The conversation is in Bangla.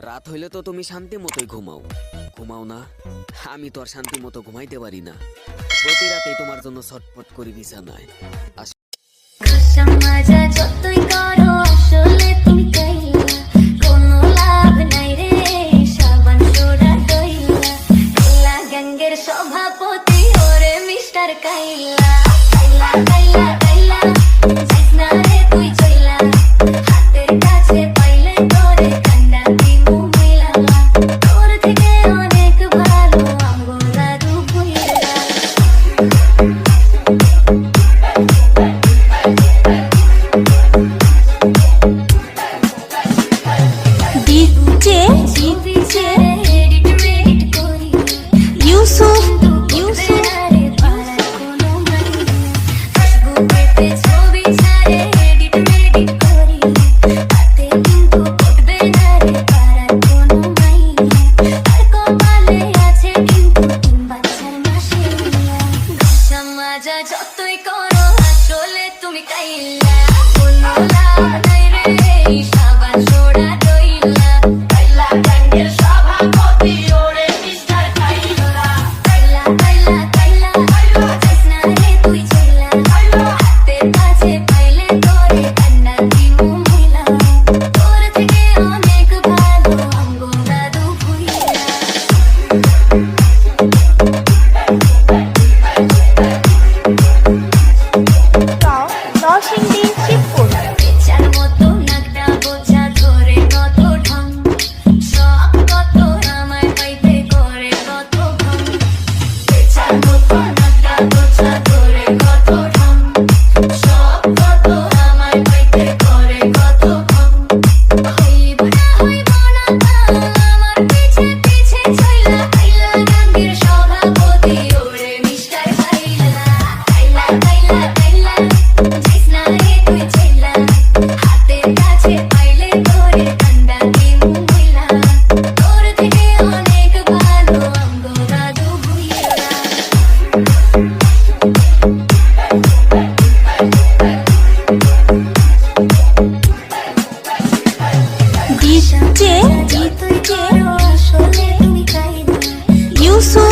রাত হইলে তো তুমি শান্তি মতোই ঘুমাও, ঘুমাও না? আমি তো আর শান্তি মতো ঘুমাইতে পারি না, প্রতি রাতেই তোমার জন্য ছটফট করি বিছানায়। যতই করো আসলে তুমি কাইলা, কোনো লাভ নাই রে সাবান সোডা কইলা, কাইলা গ্যাংয়ের সভাপতি ওরে মিস্টার কাইলা, কাইলা কাইলা কাইলা যাইস না রে তুই চইলা, হাতের কাছে পাইলে তোরে কান্ডা দিমু মিলা, তোর থেকে অনেক ভালো আমগো দাদু ভুইলা। যতই করো আসলে তুমি কাইলা, কোনো লাভ নাই রে সাবান সোডা দইলা, কাইলা গ্যাংয়ের সভাপতি ওরে মিস্টার কাইলা, কাইলা কাইলা কাইলা যাইস না রে তুই চইলা, হাতের কাছে পাইলে তোরে কান্না দিমু মিলা, তোর থেকে অনেক ভালো আমগো দাদু ভুইলা। নরসিংদী শিবপুর। ইচ্ছার মতো নাকটা বোঝা ধরে কত ঢং, সব কত আমায় পাইতে করে কত ভং, ইচ্ছার মতো নাকটা বোঝা ধরে কত ঢং, সব কত আমায় পাইতে করে কত ভং, হইব না তা আমার পিছে পিছে চইলা, কাইলা গ্যাংয়ের সভাপতি ওরে মিস্টার কাইলা, কাইলা কাইলা কাইলা যাইস না রে তুই চইলা, হাতের কাছে পাইলে তোরে কান্ডা দিমু মিলা, তোর থেকে অনেক ভালো আমগো দাদু ভুইলা। ডিজে যতই করো আসলে তুমি কাইলা, ইউসুফ